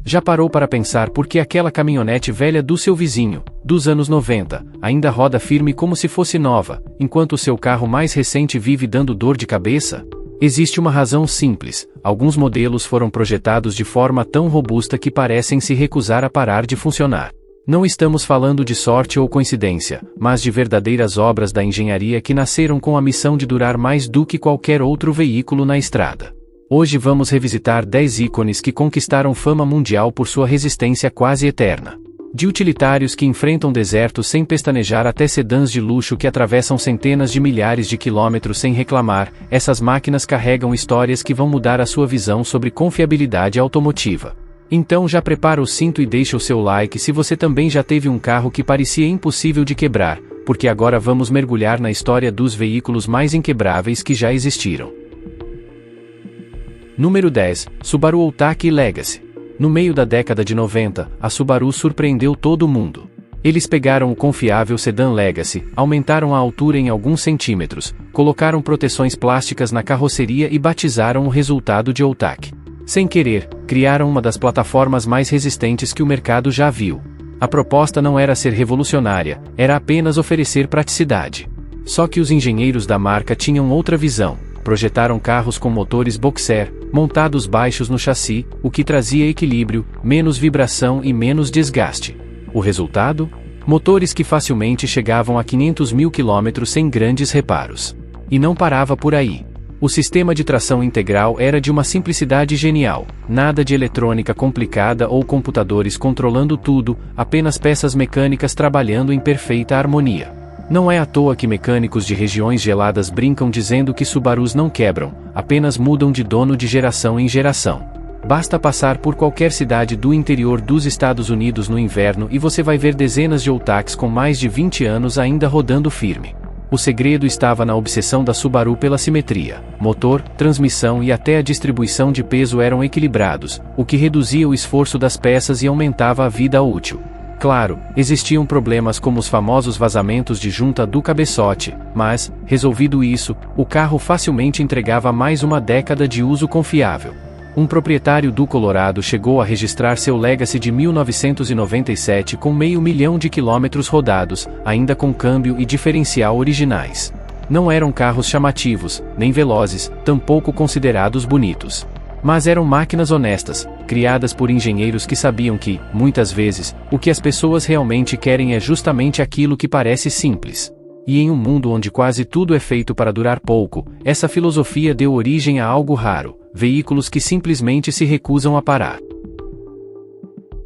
Já parou para pensar por que aquela caminhonete velha do seu vizinho, dos anos 90, ainda roda firme como se fosse nova, enquanto o seu carro mais recente vive dando dor de cabeça? Existe uma razão simples: alguns modelos foram projetados de forma tão robusta que parecem se recusar a parar de funcionar. Não estamos falando de sorte ou coincidência, mas de verdadeiras obras da engenharia que nasceram com a missão de durar mais do que qualquer outro veículo na estrada. Hoje vamos revisitar 10 ícones que conquistaram fama mundial por sua resistência quase eterna. De utilitários que enfrentam desertos sem pestanejar até sedãs de luxo que atravessam centenas de milhares de quilômetros sem reclamar, essas máquinas carregam histórias que vão mudar a sua visão sobre confiabilidade automotiva. Então já prepara o cinto e deixa o seu like se você também já teve um carro que parecia impossível de quebrar, porque agora vamos mergulhar na história dos veículos mais inquebráveis que já existiram. Número 10. Subaru Outback Legacy. No meio da década de 90, a Subaru surpreendeu todo mundo. Eles pegaram o confiável sedã Legacy, aumentaram a altura em alguns centímetros, colocaram proteções plásticas na carroceria e batizaram o resultado de Outback. Sem querer, criaram uma das plataformas mais resistentes que o mercado já viu. A proposta não era ser revolucionária, era apenas oferecer praticidade. Só que os engenheiros da marca tinham outra visão. Projetaram carros com motores boxer, montados baixos no chassi, o que trazia equilíbrio, menos vibração e menos desgaste. O resultado? Motores que facilmente chegavam a 500 mil km sem grandes reparos. E não parava por aí. O sistema de tração integral era de uma simplicidade genial, nada de eletrônica complicada ou computadores controlando tudo, apenas peças mecânicas trabalhando em perfeita harmonia. Não é à toa que mecânicos de regiões geladas brincam dizendo que Subarus não quebram, apenas mudam de dono de geração em geração. Basta passar por qualquer cidade do interior dos Estados Unidos no inverno e você vai ver dezenas de Outbacks com mais de 20 anos ainda rodando firme. O segredo estava na obsessão da Subaru pela simetria. Motor, transmissão e até a distribuição de peso eram equilibrados, o que reduzia o esforço das peças e aumentava a vida útil. Claro, existiam problemas como os famosos vazamentos de junta do cabeçote, mas, resolvido isso, o carro facilmente entregava mais uma década de uso confiável. Um proprietário do Colorado chegou a registrar seu Legacy de 1997 com 500.000 de quilômetros rodados, ainda com câmbio e diferencial originais. Não eram carros chamativos, nem velozes, tampouco considerados bonitos. Mas eram máquinas honestas, criadas por engenheiros que sabiam que, muitas vezes, o que as pessoas realmente querem é justamente aquilo que parece simples. E em um mundo onde quase tudo é feito para durar pouco, essa filosofia deu origem a algo raro: veículos que simplesmente se recusam a parar.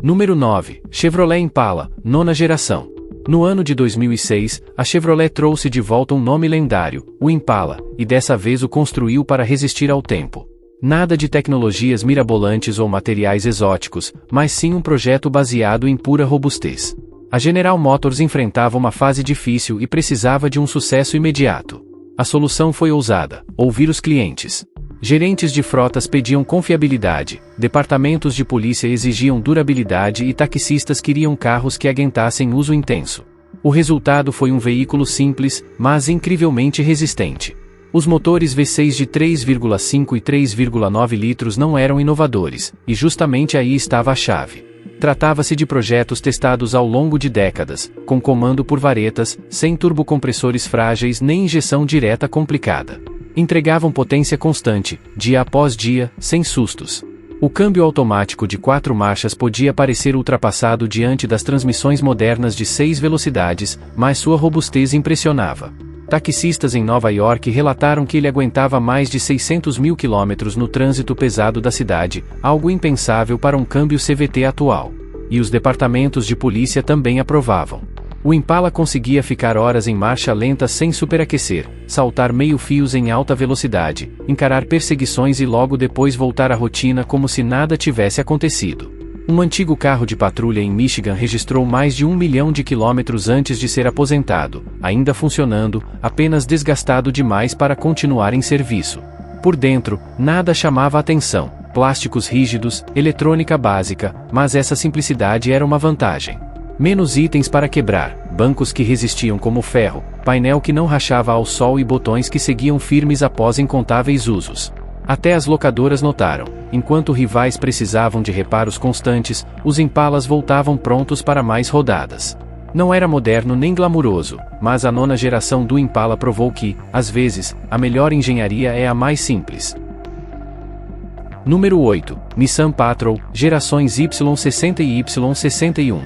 Número 9. Chevrolet Impala, nona geração. No ano de 2006, a Chevrolet trouxe de volta um nome lendário, o Impala, e dessa vez o construiu para resistir ao tempo. Nada de tecnologias mirabolantes ou materiais exóticos, mas sim um projeto baseado em pura robustez. A General Motors enfrentava uma fase difícil e precisava de um sucesso imediato. A solução foi ousada: ouvir os clientes. Gerentes de frotas pediam confiabilidade, departamentos de polícia exigiam durabilidade e taxistas queriam carros que aguentassem uso intenso. O resultado foi um veículo simples, mas incrivelmente resistente. Os motores V6 de 3,5 e 3,9 litros não eram inovadores, e justamente aí estava a chave. Tratava-se de projetos testados ao longo de décadas, com comando por varetas, sem turbocompressores frágeis nem injeção direta complicada. Entregavam potência constante, dia após dia, sem sustos. O câmbio automático de 4 marchas podia parecer ultrapassado diante das transmissões modernas de 6 velocidades, mas sua robustez impressionava. Taxistas em Nova York relataram que ele aguentava mais de 600 mil quilômetros no trânsito pesado da cidade, algo impensável para um câmbio CVT atual. E os departamentos de polícia também aprovavam. O Impala conseguia ficar horas em marcha lenta sem superaquecer, saltar meio-fios em alta velocidade, encarar perseguições e logo depois voltar à rotina como se nada tivesse acontecido. Um antigo carro de patrulha em Michigan registrou mais de 1 milhão de quilômetros antes de ser aposentado, ainda funcionando, apenas desgastado demais para continuar em serviço. Por dentro, nada chamava atenção: plásticos rígidos, eletrônica básica, mas essa simplicidade era uma vantagem. Menos itens para quebrar, bancos que resistiam como ferro, painel que não rachava ao sol e botões que seguiam firmes após incontáveis usos. Até as locadoras notaram. Enquanto rivais precisavam de reparos constantes, os Impalas voltavam prontos para mais rodadas. Não era moderno nem glamuroso, mas a nona geração do Impala provou que, às vezes, a melhor engenharia é a mais simples. Número 8. Nissan Patrol, gerações Y60 e Y61.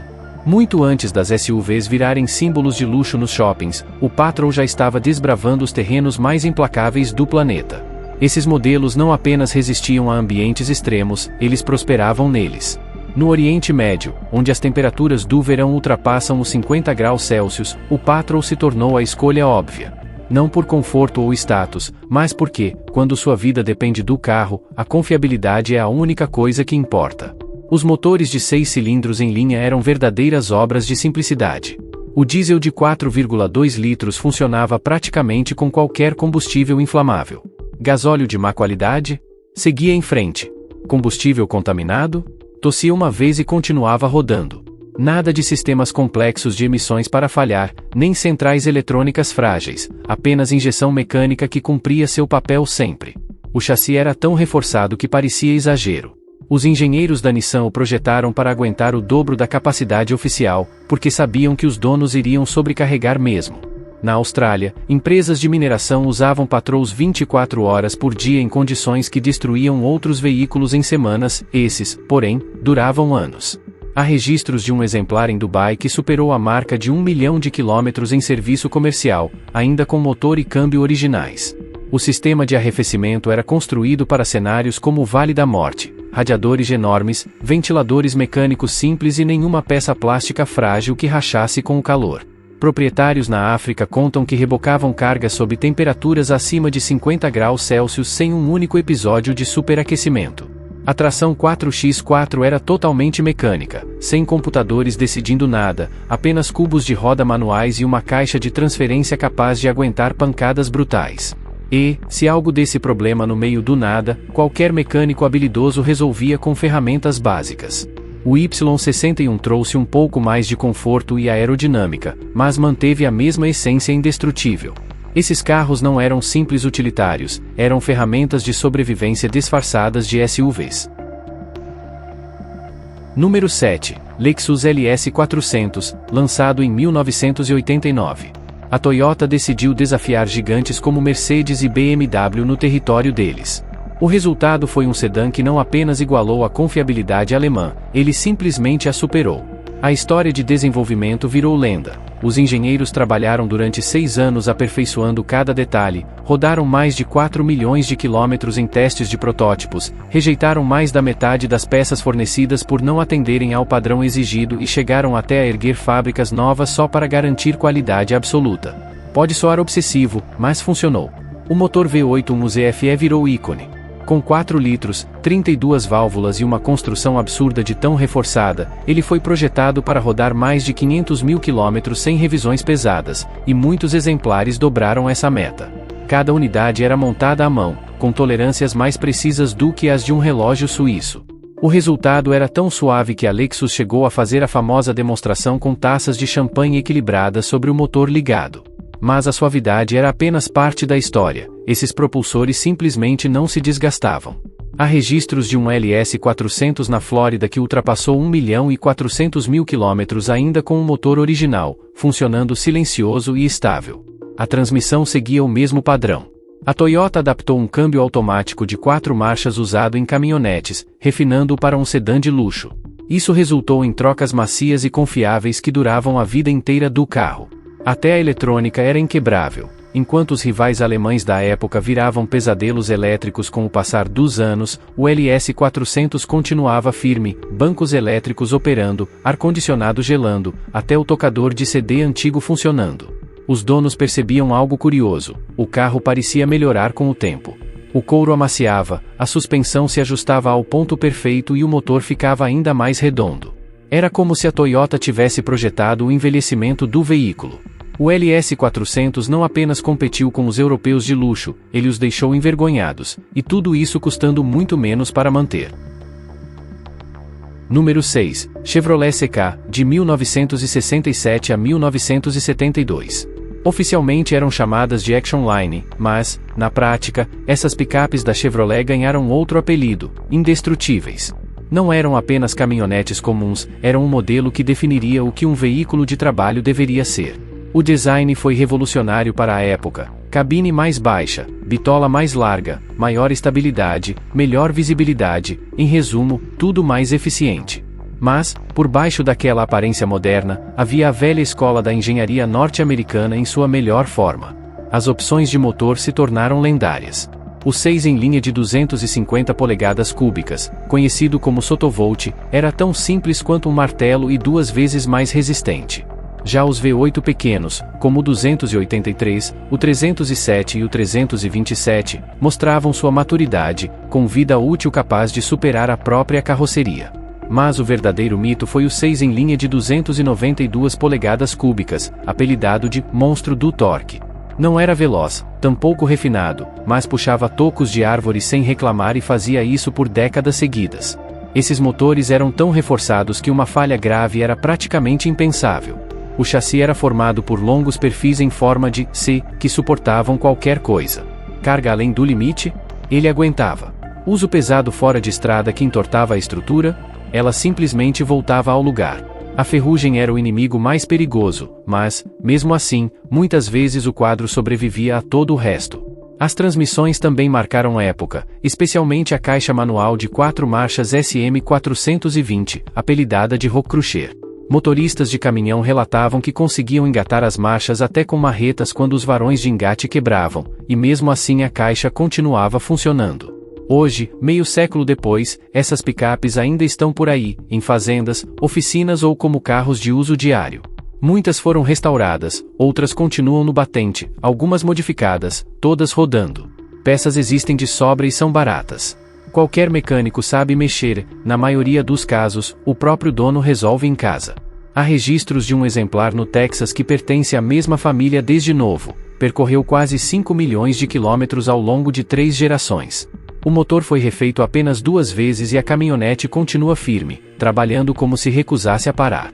Muito antes das SUVs virarem símbolos de luxo nos shoppings, o Patrol já estava desbravando os terrenos mais implacáveis do planeta. Esses modelos não apenas resistiam a ambientes extremos, eles prosperavam neles. No Oriente Médio, onde as temperaturas do verão ultrapassam os 50 graus Celsius, o Patrol se tornou a escolha óbvia. Não por conforto ou status, mas porque, quando sua vida depende do carro, a confiabilidade é a única coisa que importa. Os motores de 6 cilindros em linha eram verdadeiras obras de simplicidade. O diesel de 4,2 litros funcionava praticamente com qualquer combustível inflamável. Gasóleo de má qualidade? Seguia em frente. Combustível contaminado? Tossia uma vez e continuava rodando. Nada de sistemas complexos de emissões para falhar, nem centrais eletrônicas frágeis, apenas injeção mecânica que cumpria seu papel sempre. O chassi era tão reforçado que parecia exagero. Os engenheiros da Nissan o projetaram para aguentar o dobro da capacidade oficial, porque sabiam que os donos iriam sobrecarregar mesmo. Na Austrália, empresas de mineração usavam Patrols 24 horas por dia em condições que destruíam outros veículos em semanas, esses, porém, duravam anos. Há registros de um exemplar em Dubai que superou a marca de 1 milhão de quilômetros em serviço comercial, ainda com motor e câmbio originais. O sistema de arrefecimento era construído para cenários como o Vale da Morte, radiadores enormes, ventiladores mecânicos simples e nenhuma peça plástica frágil que rachasse com o calor. Proprietários na África contam que rebocavam cargas sob temperaturas acima de 50 graus Celsius sem um único episódio de superaquecimento. A tração 4x4 era totalmente mecânica, sem computadores decidindo nada, apenas cubos de roda manuais e uma caixa de transferência capaz de aguentar pancadas brutais. E, se algo desse problema no meio do nada, qualquer mecânico habilidoso resolvia com ferramentas básicas. O Y61 trouxe um pouco mais de conforto e aerodinâmica, mas manteve a mesma essência indestrutível. Esses carros não eram simples utilitários, eram ferramentas de sobrevivência disfarçadas de SUVs. Número 7. Lexus LS400, lançado em 1989. A Toyota decidiu desafiar gigantes como Mercedes e BMW no território deles. O resultado foi um sedã que não apenas igualou a confiabilidade alemã, ele simplesmente a superou. A história de desenvolvimento virou lenda. Os engenheiros trabalharam durante 6 anos aperfeiçoando cada detalhe, rodaram mais de 4 milhões de quilômetros em testes de protótipos, rejeitaram mais da metade das peças fornecidas por não atenderem ao padrão exigido e chegaram até a erguer fábricas novas só para garantir qualidade absoluta. Pode soar obsessivo, mas funcionou. O motor V8 ZFE virou ícone. Com 4 litros, 32 válvulas e uma construção absurda de tão reforçada, ele foi projetado para rodar mais de 500 mil quilômetros sem revisões pesadas, e muitos exemplares dobraram essa meta. Cada unidade era montada à mão, com tolerâncias mais precisas do que as de um relógio suíço. O resultado era tão suave que a Lexus chegou a fazer a famosa demonstração com taças de champanhe equilibradas sobre o motor ligado. Mas a suavidade era apenas parte da história, esses propulsores simplesmente não se desgastavam. Há registros de um LS400 na Flórida que ultrapassou 1.400.000 quilômetros ainda com o motor original, funcionando silencioso e estável. A transmissão seguia o mesmo padrão. A Toyota adaptou um câmbio automático de 4 marchas usado em caminhonetes, refinando-o para um sedã de luxo. Isso resultou em trocas macias e confiáveis que duravam a vida inteira do carro. Até a eletrônica era inquebrável. Enquanto os rivais alemães da época viravam pesadelos elétricos com o passar dos anos, o LS400 continuava firme, bancos elétricos operando, ar-condicionado gelando, até o tocador de CD antigo funcionando. Os donos percebiam algo curioso: o carro parecia melhorar com o tempo. O couro amaciava, a suspensão se ajustava ao ponto perfeito e o motor ficava ainda mais redondo. Era como se a Toyota tivesse projetado o envelhecimento do veículo. O LS400 não apenas competiu com os europeus de luxo, ele os deixou envergonhados, e tudo isso custando muito menos para manter. Número 6. Chevrolet CK, de 1967 a 1972. Oficialmente eram chamadas de Action Line, mas, na prática, essas picapes da Chevrolet ganharam outro apelido: indestrutíveis. Não eram apenas caminhonetes comuns, eram um modelo que definiria o que um veículo de trabalho deveria ser. O design foi revolucionário para a época: cabine mais baixa, bitola mais larga, maior estabilidade, melhor visibilidade, em resumo, tudo mais eficiente. Mas, por baixo daquela aparência moderna, havia a velha escola da engenharia norte-americana em sua melhor forma. As opções de motor se tornaram lendárias. O 6 em linha de 250 polegadas cúbicas, conhecido como Sotovolt, era tão simples quanto um martelo e 2 vezes mais resistente. Já os V8 pequenos, como o 283, o 307 e o 327, mostravam sua maturidade, com vida útil capaz de superar a própria carroceria. Mas o verdadeiro mito foi o 6 em linha de 292 polegadas cúbicas, apelidado de monstro do torque. Não era veloz, tampouco refinado, mas puxava tocos de árvore sem reclamar e fazia isso por décadas seguidas. Esses motores eram tão reforçados que uma falha grave era praticamente impensável. O chassi era formado por longos perfis em forma de C, que suportavam qualquer coisa. Carga além do limite? Ele aguentava. Uso pesado fora de estrada que entortava a estrutura? Ela simplesmente voltava ao lugar. A ferrugem era o inimigo mais perigoso, mas, mesmo assim, muitas vezes o quadro sobrevivia a todo o resto. As transmissões também marcaram a época, especialmente a caixa manual de 4 marchas SM420, apelidada de Rockcrusher. Motoristas de caminhão relatavam que conseguiam engatar as marchas até com marretas quando os varões de engate quebravam, e mesmo assim a caixa continuava funcionando. Hoje, meio século depois, essas picapes ainda estão por aí, em fazendas, oficinas ou como carros de uso diário. Muitas foram restauradas, outras continuam no batente, algumas modificadas, todas rodando. Peças existem de sobra e são baratas. Qualquer mecânico sabe mexer, na maioria dos casos, o próprio dono resolve em casa. Há registros de um exemplar no Texas que pertence à mesma família desde novo, percorreu quase 5 milhões de quilômetros ao longo de 3 gerações. O motor foi refeito apenas 2 vezes e a caminhonete continua firme, trabalhando como se recusasse a parar.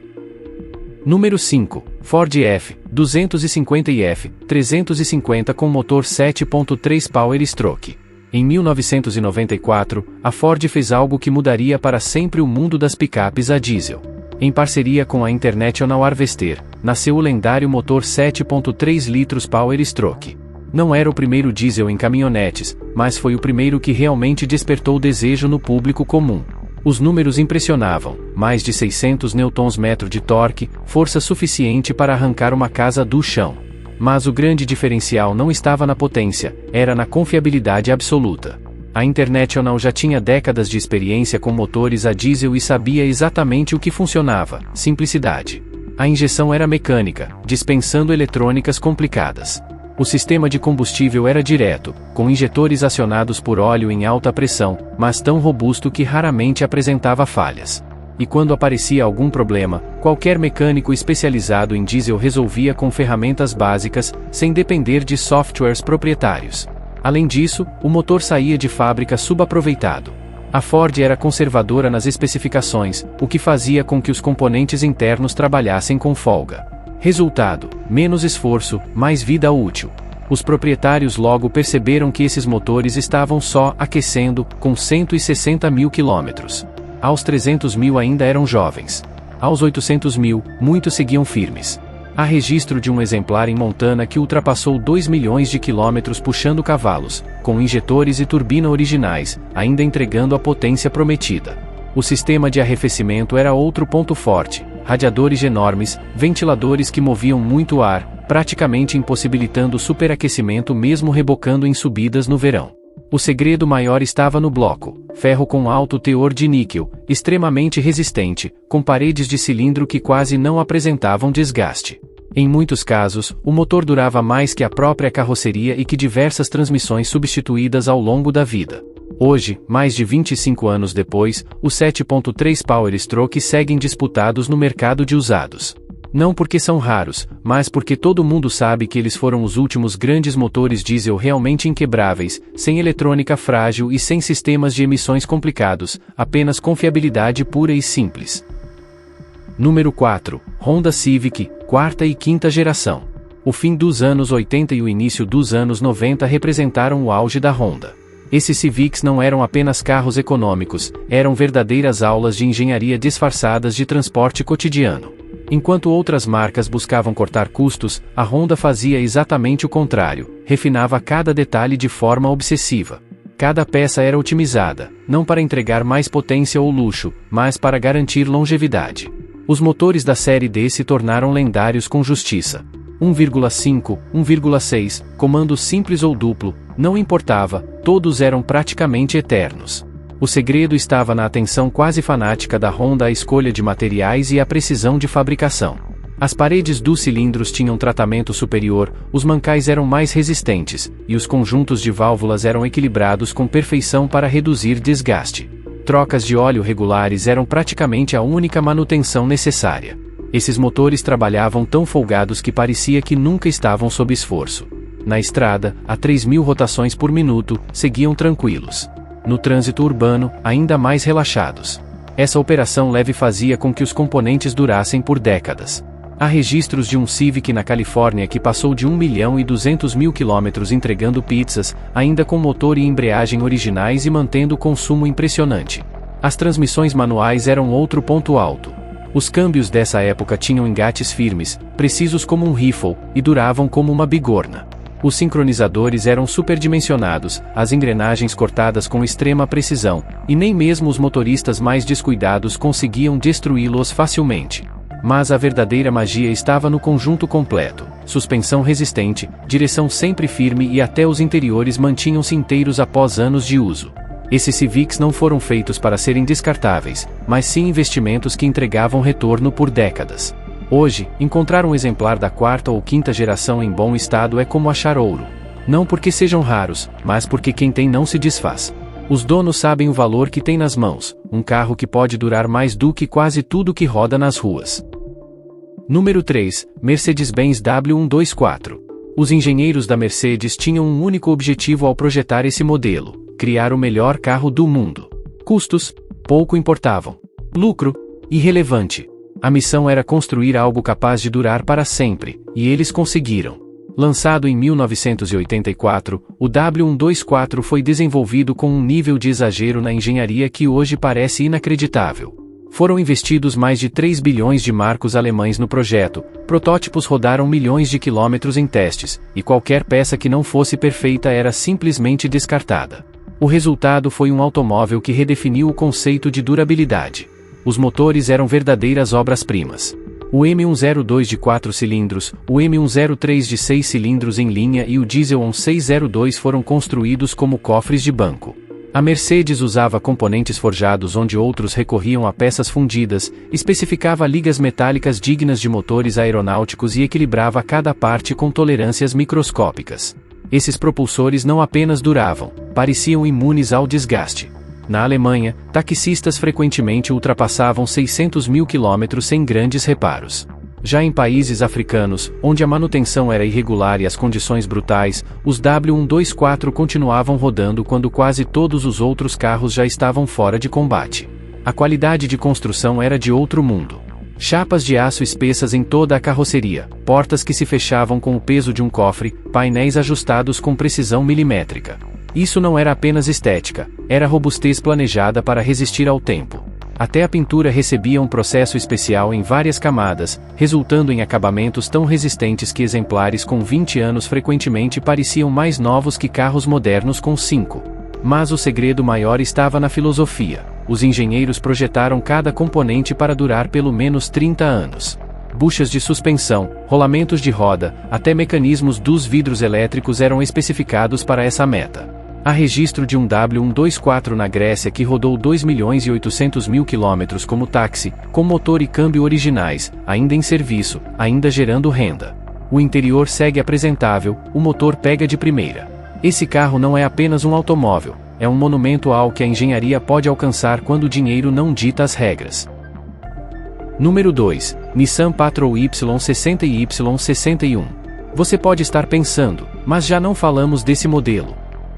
Número 5. Ford F-250 e F-350 com motor 7.3 Power Stroke. Em 1994, a Ford fez algo que mudaria para sempre o mundo das picapes a diesel. Em parceria com a International Harvester, nasceu o lendário motor 7.3 litros Power Stroke. Não era o primeiro diesel em caminhonetes, mas foi o primeiro que realmente despertou o desejo no público comum. Os números impressionavam: mais de 600 Nm de torque, força suficiente para arrancar uma casa do chão. Mas o grande diferencial não estava na potência, era na confiabilidade absoluta. A International já tinha décadas de experiência com motores a diesel e sabia exatamente o que funcionava: simplicidade. A injeção era mecânica, dispensando eletrônicas complicadas. O sistema de combustível era direto, com injetores acionados por óleo em alta pressão, mas tão robusto que raramente apresentava falhas. E quando aparecia algum problema, qualquer mecânico especializado em diesel resolvia com ferramentas básicas, sem depender de softwares proprietários. Além disso, o motor saía de fábrica subaproveitado. A Ford era conservadora nas especificações, o que fazia com que os componentes internos trabalhassem com folga. Resultado: menos esforço, mais vida útil. Os proprietários logo perceberam que esses motores estavam só aquecendo, com 160 mil quilômetros. Aos 300 mil ainda eram jovens. Aos 800 mil, muitos seguiam firmes. Há registro de um exemplar em Montana que ultrapassou 2 milhões de quilômetros puxando cavalos, com injetores e turbina originais, ainda entregando a potência prometida. O sistema de arrefecimento era outro ponto forte: radiadores enormes, ventiladores que moviam muito ar, praticamente impossibilitando o superaquecimento mesmo rebocando em subidas no verão. O segredo maior estava no bloco: ferro com alto teor de níquel, extremamente resistente, com paredes de cilindro que quase não apresentavam desgaste. Em muitos casos, o motor durava mais que a própria carroceria e que diversas transmissões substituídas ao longo da vida. Hoje, mais de 25 anos depois, os 7.3 Power Stroke seguem disputados no mercado de usados. Não porque são raros, mas porque todo mundo sabe que eles foram os últimos grandes motores diesel realmente inquebráveis, sem eletrônica frágil e sem sistemas de emissões complicados, apenas confiabilidade pura e simples. Número 4. Honda Civic, quarta e quinta geração. O fim dos anos 80 e o início dos anos 90 representaram o auge da Honda. Esses Civics não eram apenas carros econômicos, eram verdadeiras aulas de engenharia disfarçadas de transporte cotidiano. Enquanto outras marcas buscavam cortar custos, a Honda fazia exatamente o contrário, refinava cada detalhe de forma obsessiva. Cada peça era otimizada, não para entregar mais potência ou luxo, mas para garantir longevidade. Os motores da série D se tornaram lendários com justiça. 1,5, 1,6, comando simples ou duplo, não importava, todos eram praticamente eternos. O segredo estava na atenção quase fanática da Honda à escolha de materiais e à precisão de fabricação. As paredes dos cilindros tinham tratamento superior, os mancais eram mais resistentes, e os conjuntos de válvulas eram equilibrados com perfeição para reduzir desgaste. Trocas de óleo regulares eram praticamente a única manutenção necessária. Esses motores trabalhavam tão folgados que parecia que nunca estavam sob esforço. Na estrada, a 3.000 rotações por minuto, seguiam tranquilos. No trânsito urbano, ainda mais relaxados. Essa operação leve fazia com que os componentes durassem por décadas. Há registros de um Civic na Califórnia que passou de 1.200.000 quilômetros entregando pizzas, ainda com motor e embreagem originais e mantendo consumo impressionante. As transmissões manuais eram outro ponto alto. Os câmbios dessa época tinham engates firmes, precisos como um rifle, e duravam como uma bigorna. Os sincronizadores eram superdimensionados, as engrenagens cortadas com extrema precisão, e nem mesmo os motoristas mais descuidados conseguiam destruí-los facilmente. Mas a verdadeira magia estava no conjunto completo: suspensão resistente, direção sempre firme e até os interiores mantinham-se inteiros após anos de uso. Esses Civics não foram feitos para serem descartáveis, mas sim investimentos que entregavam retorno por décadas. Hoje, encontrar um exemplar da 4ª ou 5ª geração em bom estado é como achar ouro. Não porque sejam raros, mas porque quem tem não se desfaz. Os donos sabem o valor que tem nas mãos, um carro que pode durar mais do que quase tudo que roda nas ruas. Número 3, Mercedes-Benz W124. Os engenheiros da Mercedes tinham um único objetivo ao projetar esse modelo: criar o melhor carro do mundo. Custos? Pouco importavam. Lucro? Irrelevante. A missão era construir algo capaz de durar para sempre, e eles conseguiram. Lançado em 1984, o W124 foi desenvolvido com um nível de exagero na engenharia que hoje parece inacreditável. Foram investidos mais de 3 bilhões de marcos alemães no projeto, protótipos rodaram milhões de quilômetros em testes, e qualquer peça que não fosse perfeita era simplesmente descartada. O resultado foi um automóvel que redefiniu o conceito de durabilidade. Os motores eram verdadeiras obras-primas. O M102 de 4 cilindros, o M103 de 6 cilindros em linha e o Diesel 1602 foram construídos como cofres de banco. A Mercedes usava componentes forjados onde outros recorriam a peças fundidas, especificava ligas metálicas dignas de motores aeronáuticos e equilibrava cada parte com tolerâncias microscópicas. Esses propulsores não apenas duravam, pareciam imunes ao desgaste. Na Alemanha, taxistas frequentemente ultrapassavam 600.000 quilômetros sem grandes reparos. Já em países africanos, onde a manutenção era irregular e as condições brutais, os W124 continuavam rodando quando quase todos os outros carros já estavam fora de combate. A qualidade de construção era de outro mundo. Chapas de aço espessas em toda a carroceria, portas que se fechavam com o peso de um cofre, painéis ajustados com precisão milimétrica. Isso não era apenas estética, era robustez planejada para resistir ao tempo. Até a pintura recebia um processo especial em várias camadas, resultando em acabamentos tão resistentes que exemplares com 20 anos frequentemente pareciam mais novos que carros modernos com 5. Mas o segredo maior estava na filosofia. Os engenheiros projetaram cada componente para durar pelo menos 30 anos. Buchas de suspensão, rolamentos de roda, até mecanismos dos vidros elétricos eram especificados para essa meta. Há registro de um W124 na Grécia que rodou 2.800.000 quilômetros como táxi, com motor e câmbio originais, ainda em serviço, ainda gerando renda. O interior segue apresentável, o motor pega de primeira. Esse carro não é apenas um automóvel, é um monumento ao que a engenharia pode alcançar quando o dinheiro não dita as regras. Número 2, Nissan Patrol Y60 e Y61. Você pode estar pensando, mas já não falamos desse modelo.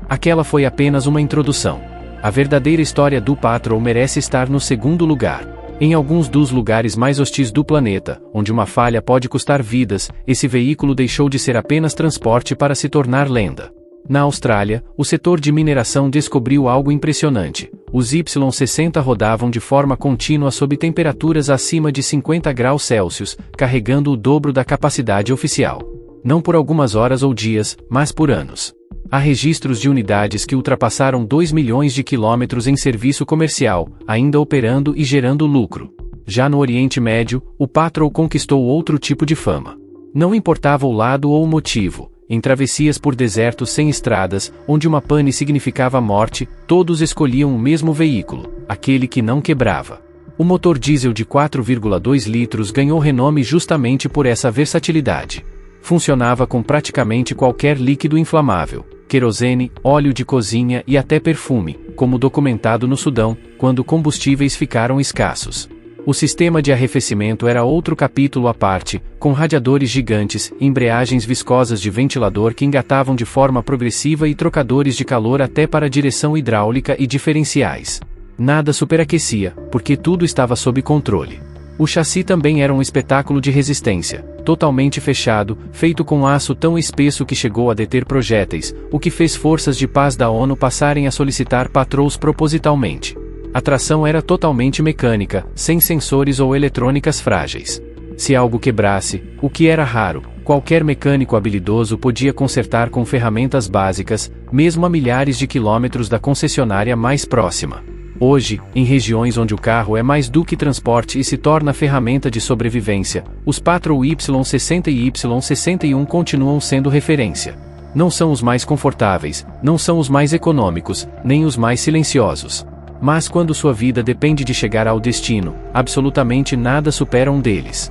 Aquela foi apenas uma introdução. A verdadeira história do Patrol merece estar no segundo lugar. Em alguns dos lugares mais hostis do planeta, onde uma falha pode custar vidas, esse veículo deixou de ser apenas transporte para se tornar lenda. Na Austrália, o setor de mineração descobriu algo impressionante. Os Y-60 rodavam de forma contínua sob temperaturas acima de 50 graus Celsius, carregando o dobro da capacidade oficial. Não por algumas horas ou dias, mas por anos. Há registros de unidades que ultrapassaram 2 milhões de quilômetros em serviço comercial, ainda operando e gerando lucro. Já no Oriente Médio, o Patrol conquistou outro tipo de fama. Não importava o lado ou o motivo. Em travessias por desertos sem estradas, onde uma pane significava morte, todos escolhiam o mesmo veículo, aquele que não quebrava. O motor diesel de 4,2 litros ganhou renome justamente por essa versatilidade. Funcionava com praticamente qualquer líquido inflamável, querosene, óleo de cozinha e até perfume, como documentado no Sudão, quando combustíveis ficaram escassos. O sistema de arrefecimento era outro capítulo à parte, com radiadores gigantes, embreagens viscosas de ventilador que engatavam de forma progressiva e trocadores de calor até para direção hidráulica e diferenciais. Nada superaquecia, porque tudo estava sob controle. O chassi também era um espetáculo de resistência, totalmente fechado, feito com aço tão espesso que chegou a deter projéteis, o que fez forças de paz da ONU passarem a solicitar patrols propositalmente. A tração era totalmente mecânica, sem sensores ou eletrônicas frágeis. Se algo quebrasse, o que era raro, qualquer mecânico habilidoso podia consertar com ferramentas básicas, mesmo a milhares de quilômetros da concessionária mais próxima. Hoje, em regiões onde o carro é mais do que transporte e se torna ferramenta de sobrevivência, os Patrol Y60 e Y61 continuam sendo referência. Não são os mais confortáveis, não são os mais econômicos, nem os mais silenciosos. Mas quando sua vida depende de chegar ao destino, absolutamente nada supera um deles.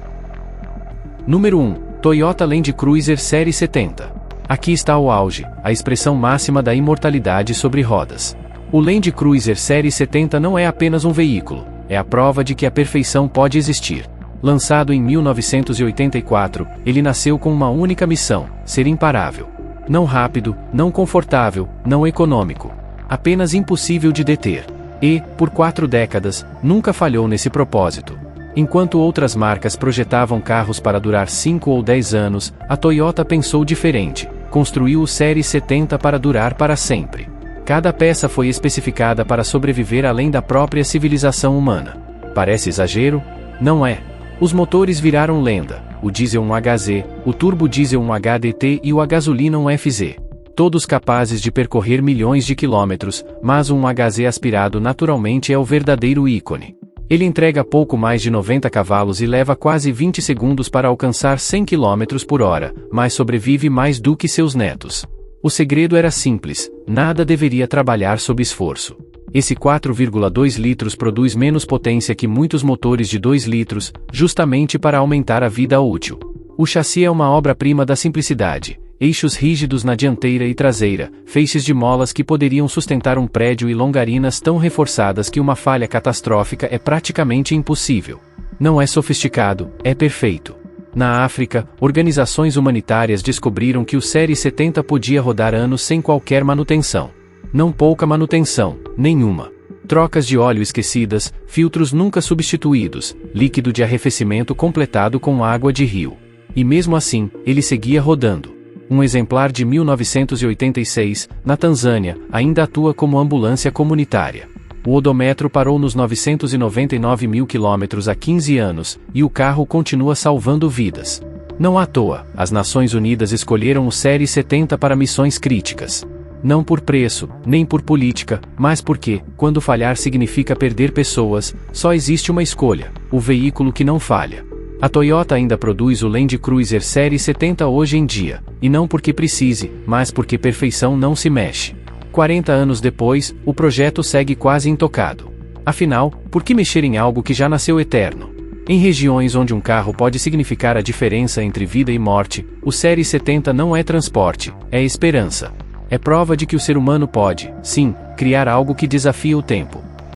Número 1. Toyota Land Cruiser Série 70. Aqui está o auge, a expressão máxima da imortalidade sobre rodas. O Land Cruiser Série 70 não é apenas um veículo, é a prova de que a perfeição pode existir. Lançado em 1984, ele nasceu com uma única missão: ser imparável. Não rápido, não confortável, não econômico. Apenas impossível de deter. E, por 4 décadas, nunca falhou nesse propósito. Enquanto outras marcas projetavam carros para durar 5 ou 10 anos, a Toyota pensou diferente. Construiu o Série 70 para durar para sempre. Cada peça foi especificada para sobreviver além da própria civilização humana. Parece exagero? Não é. Os motores viraram lenda, o diesel 1HZ, o turbo diesel 1HDT e o a gasolina 1FZ. Todos capazes de percorrer milhões de quilômetros, mas um 1HZ aspirado naturalmente é o verdadeiro ícone. Ele entrega pouco mais de 90 cavalos e leva quase 20 segundos para alcançar 100 km por hora, mas sobrevive mais do que seus netos. O segredo era simples: nada deveria trabalhar sob esforço. Esse 4,2 litros produz menos potência que muitos motores de 2 litros, justamente para aumentar a vida útil. O chassi é uma obra-prima da simplicidade. Eixos rígidos na dianteira e traseira, feixes de molas que poderiam sustentar um prédio e longarinas tão reforçadas que uma falha catastrófica é praticamente impossível. Não é sofisticado, é perfeito. Na África, organizações humanitárias descobriram que o Série 70 podia rodar anos sem qualquer manutenção. Não pouca manutenção, nenhuma. Trocas de óleo esquecidas, filtros nunca substituídos, líquido de arrefecimento completado com água de rio. E mesmo assim, ele seguia rodando. Um exemplar de 1986, na Tanzânia, ainda atua como ambulância comunitária. O odômetro parou nos 999 mil quilômetros há 15 anos, e o carro continua salvando vidas. Não à toa, as Nações Unidas escolheram o Série 70 para missões críticas. Não por preço, nem por política, mas porque, quando falhar significa perder pessoas, só existe uma escolha: o veículo que não falha. A Toyota ainda produz o Land Cruiser Série 70 hoje em dia, e não porque precise, mas porque perfeição não se mexe. 40 anos depois, o projeto segue quase intocado. Afinal, por que mexer em algo que já nasceu eterno? Em regiões onde um carro pode significar a diferença entre vida e morte, o Série 70 não é transporte, é esperança. É prova de que o ser humano pode, sim, criar algo que desafia o tempo.